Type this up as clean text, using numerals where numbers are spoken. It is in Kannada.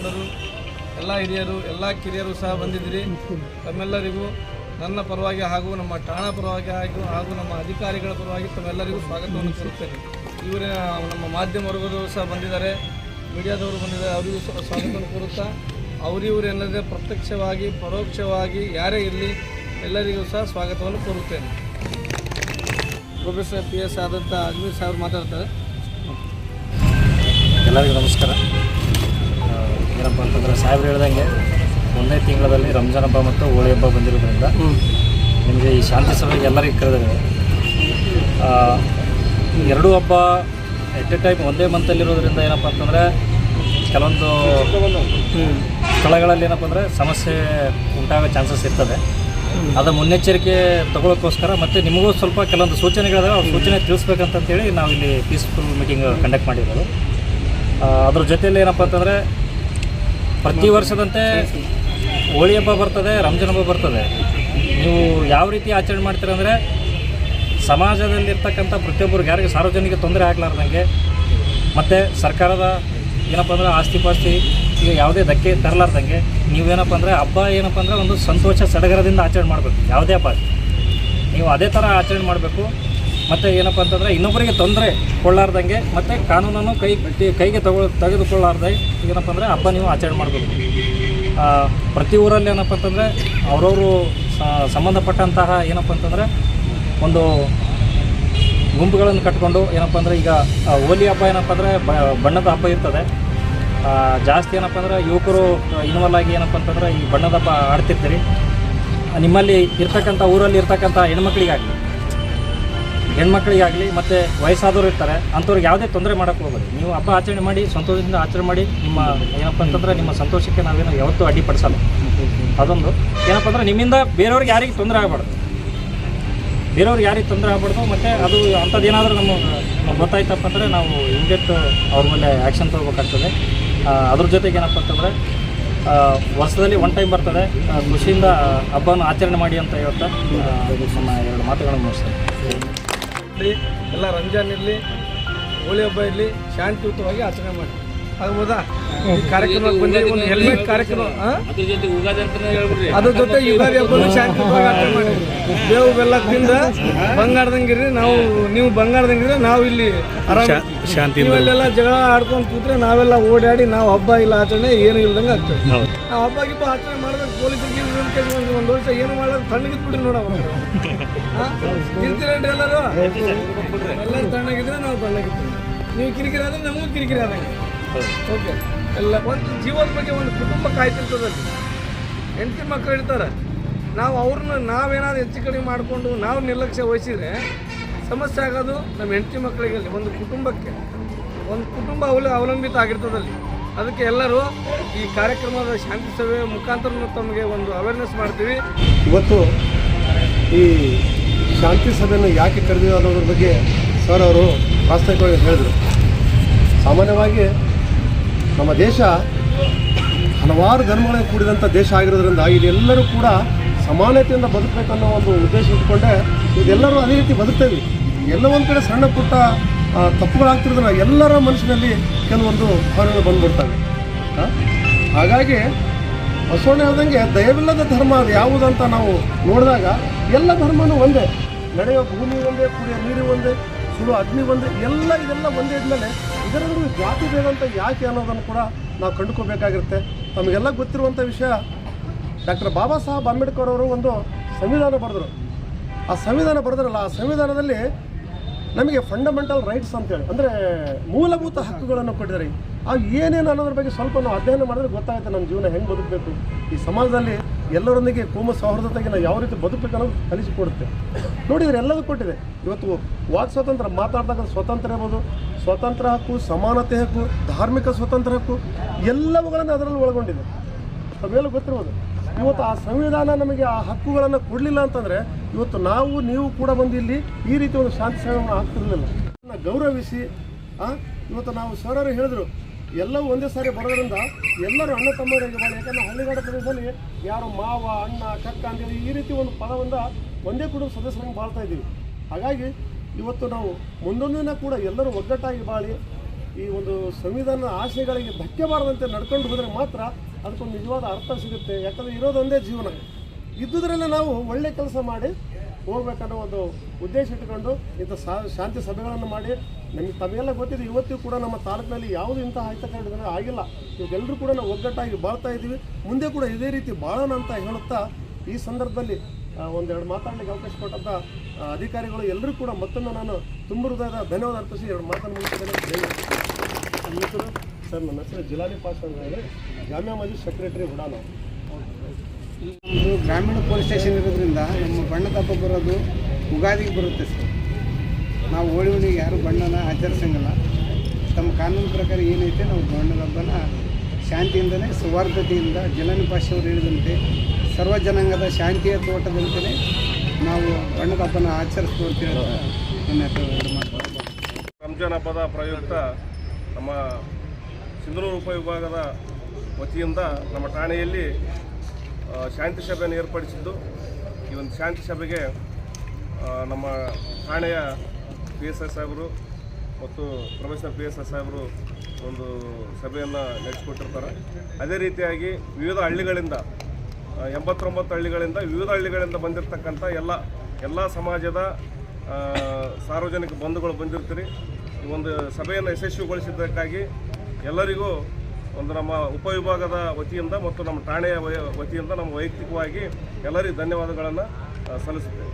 ಮುಖಂಡರು, ಎಲ್ಲ ಹಿರಿಯರು, ಎಲ್ಲ ಕಿರಿಯರು ಸಹ ಬಂದಿದ್ದೀರಿ. ತಮ್ಮೆಲ್ಲರಿಗೂ ನನ್ನ ಪರವಾಗಿ ಹಾಗೂ ನಮ್ಮ ಠಾಣಾ ಪರವಾಗಿ ಹಾಗೂ ನಮ್ಮ ಅಧಿಕಾರಿಗಳ ಪರವಾಗಿ ತಮ್ಮೆಲ್ಲರಿಗೂ ಸ್ವಾಗತವನ್ನು ಕೋರುತ್ತೇನೆ. ಇವರೇ ನಮ್ಮ ಮಾಧ್ಯಮ ವರ್ಗದವರು ಸಹ ಬಂದಿದ್ದಾರೆ, ಮೀಡಿಯಾದವರು ಬಂದಿದ್ದಾರೆ, ಅವರಿಗೂ ಸ್ವಾಗತವನ್ನು ಕೋರುತ್ತಾ ಅವರಿವರು ಎಲ್ಲದೇ ಪ್ರತ್ಯಕ್ಷವಾಗಿ ಪರೋಕ್ಷವಾಗಿ ಯಾರೇ ಇರಲಿ ಎಲ್ಲರಿಗೂ ಸಹ ಸ್ವಾಗತವನ್ನು ಕೋರುತ್ತೇನೆ. ಪ್ರೊಫೆಸರ್ PS ಆದಂಥ ಅಜ್ಮೀರ್ ಸಾಹೇಬ್ ಮಾತಾಡ್ತಾರೆ. ಎಲ್ಲರಿಗೂ ನಮಸ್ಕಾರ. ಏನಪ್ಪ ಅಂತಂದರೆ ಸಾಹೇಬ್ರು ಹೇಳ್ದಂಗೆ ಒಂದೇ ತಿಂಗಳಲ್ಲಿ ರಂಜಾನ್ ಹಬ್ಬ ಮತ್ತು ಹೋಳಿ ಹಬ್ಬ ಬಂದಿರೋದ್ರಿಂದ ನಿಮಗೆ ಈ ಶಾಂತಿ ಸಭೆಗೆ ಎಲ್ಲರಿಗೂ ಕರೆದಿದೆ. ಎರಡೂ ಹಬ್ಬ ಎಟ್ ಎ ಟೈಮ್ ಒಂದೇ ಮಂತಲ್ಲಿರೋದ್ರಿಂದ ಏನಪ್ಪ ಅಂತಂದರೆ ಕೆಲವೊಂದು ಸ್ಥಳಗಳಲ್ಲಿ ಏನಪ್ಪ ಅಂದರೆ ಸಮಸ್ಯೆ ಉಂಟಾಗೋ ಚಾನ್ಸಸ್ ಇರ್ತದೆ. ಅದರ ಮುನ್ನೆಚ್ಚರಿಕೆ ತಗೊಳ್ಳೋಕ್ಕೋಸ್ಕರ ಮತ್ತು ನಿಮಗೂ ಸ್ವಲ್ಪ ಕೆಲವೊಂದು ಸೂಚನೆಗಳಿದಾವೆ, ಆ ಸೂಚನೆ ತಿಳಿಸ್ಬೇಕಂತೇಳಿ ನಾವಿಲ್ಲಿ ಪೀಸ್ಫುಲ್ ಮೀಟಿಂಗ್ ಕಂಡಕ್ಟ್ ಮಾಡಿರೋದು. ಅದ್ರ ಜೊತೆಯಲ್ಲಿ ಏನಪ್ಪ ಅಂತಂದರೆ ಪ್ರತಿ ವರ್ಷದಂತೆ ಹೋಳಿ ಹಬ್ಬ ಬರ್ತದೆ, ರಂಜಾನ್ ಹಬ್ಬ ಬರ್ತದೆ. ನೀವು ಯಾವ ರೀತಿ ಆಚರಣೆ ಮಾಡ್ತೀರ ಅಂದರೆ ಸಮಾಜದಲ್ಲಿರ್ತಕ್ಕಂಥ ಪ್ರತಿಯೊಬ್ಬರಿಗೆ ಯಾರಿಗೆ ಸಾರ್ವಜನಿಕ ತೊಂದರೆ ಆಗಲಾರ್ದಂಗೆ ಮತ್ತು ಸರ್ಕಾರದ ಏನಪ್ಪ ಅಂದರೆ ಆಸ್ತಿ ಪಾಸ್ತಿ ಈಗ ಯಾವುದೇ ಧಕ್ಕೆ ತರಲಾರ್ದಂಗೆ ನೀವೇನಪ್ಪ ಅಂದರೆ ಹಬ್ಬ ಏನಪ್ಪ ಅಂದರೆ ಒಂದು ಸಂತೋಷ ಸಡಗರದಿಂದ ಆಚರಣೆ ಮಾಡಬೇಕು. ಯಾವುದೇ ಹಬ್ಬ ನೀವು ಅದೇ ಥರ ಆಚರಣೆ ಮಾಡಬೇಕು. ಮತ್ತು ಏನಪ್ಪ ಅಂತಂದರೆ ಇನ್ನೊಬ್ಬರಿಗೆ ತೊಂದರೆ ಕೊಡಲಾರ್ದಂಗೆ ಮತ್ತು ಕಾನೂನನ್ನು ಕೈಗೆ ತೆಗೆದುಕೊಳ್ಳಾರ್ದೆ ಏನಪ್ಪ ಅಂದರೆ ಹಬ್ಬ ನೀವು ಆಚರಣೆ ಮಾಡಬೇಕು. ಪ್ರತಿ ಊರಲ್ಲಿ ಏನಪ್ಪ ಅಂತಂದರೆ ಅವರವರು ಸಂಬಂಧಪಟ್ಟಂತಹ ಏನಪ್ಪ ಅಂತಂದರೆ ಒಂದು ಗುಂಪುಗಳನ್ನು ಕಟ್ಕೊಂಡು ಏನಪ್ಪ ಅಂದರೆ ಈಗ ಹೋಲಿ ಹಬ್ಬ ಏನಪ್ಪ ಅಂದರೆ ಬಣ್ಣದ ಹಬ್ಬ ಇರ್ತದೆ. ಜಾಸ್ತಿ ಏನಪ್ಪ ಅಂದರೆ ಯುವಕರು ಇನ್ವಾಲ್ವ್ ಆಗಿ ಏನಪ್ಪ ಅಂತಂದರೆ ಈ ಬಣ್ಣದ ಹಬ್ಬ ಆಡ್ತಿರ್ತೀರಿ. ನಿಮ್ಮಲ್ಲಿ ಇರ್ತಕ್ಕಂಥ ಊರಲ್ಲಿ ಇರ್ತಕ್ಕಂಥ ಹೆಣ್ಮಕ್ಳಿಗಾಗಲಿ ಮತ್ತು ವಯಸ್ಸಾದವರು ಇರ್ತಾರೆ, ಅಂಥವ್ರಿಗೆ ಯಾವುದೇ ತೊಂದರೆ ಮಾಡೋಕ್ಕೆ ಹೋಗೋದು. ನೀವು ಹಬ್ಬ ಆಚರಣೆ ಮಾಡಿ ಸಂತೋಷದಿಂದ ಆಚರಣೆ ಮಾಡಿ ನಿಮ್ಮ ಏನಪ್ಪ ಅಂತಂದರೆ ನಿಮ್ಮ ಸಂತೋಷಕ್ಕೆ ನಾವೇನು ಯಾವತ್ತೂ ಅಡ್ಡಿಪಡಿಸಲ್ಲ. ಅದೊಂದು ಏನಪ್ಪ ಅಂದರೆ ನಿಮ್ಮಿಂದ ಬೇರೆಯವ್ರಿಗೆ ಯಾರಿಗೆ ತೊಂದರೆ ಆಗಬಾರ್ದು, ಮತ್ತು ಅದು ಅಂಥದ್ದೇನಾದರೂ ನಮಗೆ ಗೊತ್ತಾಯ್ತಪ್ಪ ಅಂದರೆ ನಾವು ಇಮಿಡಿಯೇಟ್ ಅವ್ರ ಮೇಲೆ ಆ್ಯಕ್ಷನ್ ತೊಗೋಬೇಕಾಗ್ತದೆ. ಅದ್ರ ಜೊತೆಗೆ ಏನಪ್ಪ ಅಂತಂದರೆ ವರ್ಷದಲ್ಲಿ ಒನ್ ಟೈಮ್ ಬರ್ತದೆ, ಖುಷಿಯಿಂದ ಹಬ್ಬವನ್ನು ಆಚರಣೆ ಮಾಡಿ ಅಂತ ಹೇಳ್ತಾ ನಮ್ಮ ಎರಡು ಮಾತುಗಳನ್ನು ಮುಗಿಸ್ತೇನೆ. ಎಲ್ಲ ರಂಜಾನ್ ಇರಲಿ, ಹೋಳಿ ಹಬ್ಬ ಇರಲಿ, ಶಾಂತಿಯುತವಾಗಿ ಆಚರಣೆ ಮಾಡಿ. ಆಗ್ಬೋದಾ? ಈ ಕಾರ್ಯಕ್ರಮಕ್ಕೆ ಬಂದು ಒಂದು ಹೆಲ್ಮೆಟ್ ಕಾರ್ಯಕ್ರಮ, ಅದ್ರ ಜೊತೆ ಯುಗಾದಿ ಹಬ್ಬ ಶಾಂತಿಯುತವಾಗಿ ಆಚರಣೆ ಮಾಡಿ. ಬೇವು ಬೆಲ್ಲ ತಿಂದ ಬಂಗಾರದಂಗಿರಿ, ನೀವು ಬಂಗಾರದಂಗಿದ್ರೆ ನಾವು ಇಲ್ಲಿ ಆರಾಮ ಶಾಂತಿ. ಇವೆಲ್ಲ ಜಗಳ ಆಡ್ಕೊಂಡು ಕೂತ್ರೆ ನಾವೆಲ್ಲ ಓಡಾಡಿ ನಾವು ಹಬ್ಬ ಇಲ್ಲ ಆಚರಣೆ ಏನು ಇಲ್ದಂಗೆ ಆಗ್ತದೆ. ನಾವು ಹಬ್ಬ ಗಿಬ್ಬ ಆಚರಣೆ ಮಾಡ್ಬೇಕು. ಪೊಲೀಸರಿಗೆ ಒಂದು ವರ್ಷ ಏನು ಮಾಡೋದು ತಣ್ಣಗಿದ್ಬಿಟ್ರಿ ನೋಡೋ ಇರ್ತೀರೇನ್ರಿ ಎಲ್ಲರೂ ತಣ್ಣಗಿದ್ರೆ ನಾವು ತಣ್ಣಗಿರ್ತೀವಿ. ನೀವು ಕಿರಿಕಿರಿ ಆದ್ರೆ ನಮಗೂ ಕಿರಿಕಿರಿ ಆದಂಗೆ. ಓಕೆ, ಎಲ್ಲ ಒಂದು ಜೀವದ ಬಗ್ಗೆ ಒಂದು ಕುಟುಂಬ ಕಾಯ್ತಿರ್ತದಲ್ಲಿ ಹೆಂಡತಿ ಮಕ್ಕಳು ಇರ್ತಾರೆ. ನಾವು ನಾವೇನಾದ್ರು ಹೆಚ್ಚು ಕಡಿಮೆ ಮಾಡಿಕೊಂಡು ನಾವು ನಿರ್ಲಕ್ಷ್ಯ ವಹಿಸಿದರೆ ಸಮಸ್ಯೆ ಆಗೋದು ನಮ್ಮ ಹೆಂಡತಿ ಮಕ್ಕಳಿಗೆ, ಒಂದು ಕುಟುಂಬ ಅವಲಂಬಿತ ಆಗಿರ್ತದಲ್ಲಿ. ಅದಕ್ಕೆ ಎಲ್ಲರೂ ಈ ಕಾರ್ಯಕ್ರಮದ ಶಾಂತಿ ಸಭೆ ಮುಖಾಂತರ ತಮಗೆ ಒಂದು ಅವೇರ್ನೆಸ್ ಮಾಡ್ತೀವಿ. ಇವತ್ತು ಈ ಶಾಂತಿ ಸಭೆಯನ್ನು ಯಾಕೆ ಕರೆದಿವೆ ಅನ್ನೋದ್ರ ಬಗ್ಗೆ ಸರ್ ಅವರು ಪ್ರಾಸ್ತಾವಿಕವಾಗಿ ಹೇಳಿದರು. ಸಾಮಾನ್ಯವಾಗಿ ನಮ್ಮ ದೇಶ ಹಲವಾರು ಧರ್ಮಗಳಿಗೆ ಕೂಡಿದಂಥ ದೇಶ ಆಗಿರೋದ್ರಿಂದ ಇದೆಲ್ಲರೂ ಕೂಡ ಸಮಾನತೆಯಿಂದ ಬದುಕಬೇಕನ್ನೋ ಒಂದು ಉದ್ದೇಶ ಇಟ್ಕೊಂಡೆ ಇದೆಲ್ಲರೂ ಅದೇ ರೀತಿ ಬದುಕ್ತೇವೆ. ಎಲ್ಲ ಒಂದು ಕಡೆ ಸಣ್ಣ ಪುಟ್ಟ ತಪ್ಪುಗಳಾಗ್ತಿರೋದನ್ನ ಎಲ್ಲರ ಮನಸ್ಸಿನಲ್ಲಿ ಕೆಲವೊಂದು ಭಾವನೆಗಳು ಬಂದುಬಿಡ್ತವೆ. ಹಾಗಾಗಿ ಬಸವಣ್ಣ ಹೇಳ್ದಂಗೆ ದಯವಿಲ್ಲದ ಧರ್ಮ ಅದು ಯಾವುದಂತ ನಾವು ನೋಡಿದಾಗ ಎಲ್ಲ ಧರ್ಮನೂ ಒಂದೇ, ನಡೆಯೋ ಭೂಮಿ ಒಂದೇ, ಕುಡಿಯೋ ನೀರು ಒಂದೇ, ಸುಡು ಅಗ್ನಿ ಒಂದೇ, ಇದೆಲ್ಲ ಒಂದೇ ಇದ್ಮೇಲೆ ಇದರಲ್ಲಿ ಜಾತಿ ಭೇದ ಅಂತ ಯಾಕೆ ಅನ್ನೋದನ್ನು ಕೂಡ ನಾವು ಕಂಡುಕೋಬೇಕಾಗಿರುತ್ತೆ. ನಮಗೆಲ್ಲ ಗೊತ್ತಿರುವಂಥ ವಿಷಯ, ಡಾಕ್ಟರ್ ಬಾಬಾ ಸಾಹೇಬ್ ಅಂಬೇಡ್ಕರ್ ಅವರು ಒಂದು ಸಂವಿಧಾನ ಬರೆದರು. ಆ ಸಂವಿಧಾನ ಬರೆದ್ರಲ್ಲ, ಆ ಸಂವಿಧಾನದಲ್ಲಿ ನಮಗೆ ಫಂಡಮೆಂಟಲ್ ರೈಟ್ಸ್ ಅಂತೇಳಿ ಅಂದರೆ ಮೂಲಭೂತ ಹಕ್ಕುಗಳನ್ನು ಕೊಟ್ಟಿದ್ದಾರೆ. ಅವು ಏನೇನು ಅನ್ನೋದ್ರ ಬಗ್ಗೆ ಸ್ವಲ್ಪ ನಾವು ಅಧ್ಯಯನ ಮಾಡಿದ್ರೆ ಗೊತ್ತಾಗುತ್ತೆ ನಮ್ಮ ಜೀವನ ಹೆಂಗೆ ಬದುಕಬೇಕು, ಈ ಸಮಾಜದಲ್ಲಿ ಎಲ್ಲರೊಂದಿಗೆ ಕೋಮು ಸೌಹಾರ್ದತೆಗೆ ನಾವು ಯಾವ ರೀತಿ ಬದುಕಬೇಕು ಅನ್ನೋದು ಕಲಿಸಿಕೊಡುತ್ತೆ. ನೋಡಿದರೆ ಎಲ್ಲದೂ ಕೊಟ್ಟಿದೆ. ಇವತ್ತು ವಾಕ್ ಸ್ವಾತಂತ್ರ್ಯ ಮಾತಾಡಿದಾಗ ಸ್ವತಂತ್ರ ಇರ್ಬೋದು, ಸ್ವತಂತ್ರ ಹಕ್ಕು, ಸಮಾನತೆ ಹಕ್ಕು, ಧಾರ್ಮಿಕ ಸ್ವತಂತ್ರ ಹಕ್ಕು ಎಲ್ಲವುಗಳನ್ನು ಅದರಲ್ಲಿ ಒಳಗೊಂಡಿದೆ. ಅವೆಲ್ಲ ಗೊತ್ತಿರ್ಬೋದು. ಇವತ್ತು ಆ ಸಂವಿಧಾನ ನಮಗೆ ಆ ಹಕ್ಕುಗಳನ್ನು ಕೊಡಲಿಲ್ಲ ಅಂತಂದರೆ ಇವತ್ತು ನೀವು ಕೂಡ ಬಂದು ಇಲ್ಲಿ ಈ ರೀತಿ ಒಂದು ಶಾಂತಿ ಸೇವೆಯನ್ನು ಆಗ್ತಿರಲಿಲ್ಲ. ಗೌರವಿಸಿ ಇವತ್ತು ನಾವು ಸರರು ಹೇಳಿದ್ರು ಎಲ್ಲವೂ ಒಂದೇ ಸಾರಿ ಬರೋದ್ರಿಂದ ಎಲ್ಲರೂ ಅಣ್ಣ ತಮ್ಮರಿಗೆ ಬಾಳಿ. ಯಾಕಂದರೆ ಹಳ್ಳಿಗಾಡ ಪ್ರದೇಶದಲ್ಲಿ ಯಾರು ಮಾವ, ಅಣ್ಣ, ಕಕ್ಕ ಅಂತೇಳಿ ಈ ರೀತಿ ಒಂದು ಪದದಿಂದ ಒಂದೇ ಕುಟುಂಬ ಸದಸ್ಯರಂಗೆ ಬಾಳ್ತಾ ಇದ್ದೀವಿ. ಹಾಗಾಗಿ ಇವತ್ತು ನಾವು ಮುಂದೊಂದು ದಿನ ಕೂಡ ಎಲ್ಲರೂ ಒಗ್ಗಟ್ಟಾಗಿ ಬಾಳಿ ಈ ಒಂದು ಸಂವಿಧಾನ ಆಶಯಗಳಿಗೆ ಧಕ್ಕೆ ಬಾರದಂತೆ ನಡ್ಕೊಂಡು ಹೋದರೆ ಮಾತ್ರ ಅದಕ್ಕೊಂದು ನಿಜವಾದ ಅರ್ಥ ಸಿಗುತ್ತೆ. ಯಾಕಂದರೆ ಇರೋದೊಂದೇ ಜೀವನ, ಇದ್ದುದರಲ್ಲೇ ನಾವು ಒಳ್ಳೆ ಕೆಲಸ ಮಾಡಿ ಹೋಗ್ಬೇಕನ್ನೋ ಒಂದು ಉದ್ದೇಶ ಇಟ್ಕೊಂಡು ಇಂಥ ಶಾಂತಿ ಸಭೆಗಳನ್ನು ಮಾಡಿ ನಮಗೆ ತಮಗೆಲ್ಲ ಗೊತ್ತಿದೆ. ಇವತ್ತಿಗೂ ಕೂಡ ನಮ್ಮ ತಾಲೂಕಿನಲ್ಲಿ ಯಾವುದೂ ಇಂಥ ಅಹಿತಕರಣ ಆಗಿಲ್ಲ. ಇವಾಗೆಲ್ಲರೂ ಕೂಡ ನಾವು ಒಗ್ಗಟ್ಟಾಗಿ ಬಾಳ್ತಾ ಇದ್ದೀವಿ. ಮುಂದೆ ಕೂಡ ಇದೇ ರೀತಿ ಬಾಳೋಣ ಅಂತ ಹೇಳುತ್ತಾ ಈ ಸಂದರ್ಭದಲ್ಲಿ ಒಂದೆರಡು ಮಾತಾಡಲಿಕ್ಕೆ ಅವಕಾಶ ಕೊಟ್ಟಂಥ ಅಧಿಕಾರಿಗಳು ಎಲ್ಲರೂ ಕೂಡ ಮತ್ತೊಮ್ಮೆ ನಾನು ತುಂಬ ಹೃದಯದ ಧನ್ಯವಾದ ಅರ್ಪಿಸಿ ಎರಡು ಮಾತನ್ನು ಮುಗಿಸಿದ್ದೇನೆ. ಸರ್, ನನ್ನ ಹೆಸರು ಜಿಲಾನಿ ಪಾಷಾ ಅಂತ ಹೇಳಿ, ಜಾಮಿಯಾ ಮಸ್ಜಿದ್ ಸೆಕ್ರೆಟರಿ ಹುಡಾ. ನಾವು ನಮ್ಮದು ಗ್ರಾಮೀಣ ಪೊಲೀಸ್ ಸ್ಟೇಷನ್ ಇರೋದ್ರಿಂದ ನಮ್ಮ ಬಣ್ಣದ ಹಬ್ಬ ಬರೋದು ಯುಗಾದಿಗೆ ಬರುತ್ತೆ ಸರ್. ನಾವು ಹೋಳಿ ಹುಣ್ಣಿಗೆ ಯಾರು ಬಣ್ಣನ ಆಚರಿಸಂಗಿಲ್ಲ. ತಮ್ಮ ಕಾನೂನು ಪ್ರಕಾರ ಏನೈತೆ ನಾವು ಬಣ್ಣದ ಹಬ್ಬನ ಶಾಂತಿಯಿಂದಲೇ ಸೌಹಾರ್ದತೆಯಿಂದ ಜಿಲಾನಿ ಪಾಷಾ ಅವರು ಹೇಳಿದಂತೆ ಸರ್ವ ಜನಾಂಗದ ಶಾಂತಿಯ ತೋಟದಂತೆಯೇ ನಾವು ಬಣ್ಣದ ಹಬ್ಬನ ಆಚರಿಸ್ತೀವಿ ಅಂತ ಹೇಳ್ತಾ ಮಾತಾಡ್ಬೋದು. ರಂಜಾನ್ ಹಬ್ಬದ ಪ್ರಯುಕ್ತ ನಮ್ಮ ಸಿಂಧನೂರು ಉಪವಿಭಾಗದ ವತಿಯಿಂದ ನಮ್ಮ ಠಾಣೆಯಲ್ಲಿ ಶಾಂತಿ ಸಭೆಯನ್ನು ಏರ್ಪಡಿಸಿದ್ದು. ಈ ಒಂದು ಶಾಂತಿ ಸಭೆಗೆ ನಮ್ಮ ಠಾಣೆಯ PSI ಸಾಹೇಬರು ಮತ್ತು ಪ್ರೊಫೆಸರ್ PSI ಸಾಹೇಬರು ಒಂದು ಸಭೆಯನ್ನು ನಡೆಸಿಕೊಟ್ಟಿರ್ತಾರೆ. ಅದೇ ರೀತಿಯಾಗಿ ವಿವಿಧ ಹಳ್ಳಿಗಳಿಂದ 89 ಹಳ್ಳಿಗಳಿಂದ ವಿವಿಧ ಹಳ್ಳಿಗಳಿಂದ ಬಂದಿರತಕ್ಕಂಥ ಎಲ್ಲ ಸಮಾಜದ ಸಾರ್ವಜನಿಕ ಬಂಧುಗಳು ಬಂದಿರ್ತೀರಿ. ಈ ಒಂದು ಸಭೆಯನ್ನು ಯಶಸ್ವಿಗೊಳಿಸಿದ್ದಕ್ಕಾಗಿ ಎಲ್ಲರಿಗೂ ಒಂದು ನಮ್ಮ ಉಪವಿಭಾಗದ ವತಿಯಿಂದ ಮತ್ತು ನಮ್ಮ ಠಾಣೆಯ ವತಿಯಿಂದ ನಮ್ಮ ವೈಯಕ್ತಿಕವಾಗಿ ಎಲ್ಲರಿಗೂ ಧನ್ಯವಾದಗಳನ್ನು ಸಲ್ಲಿಸುತ್ತೇವೆ.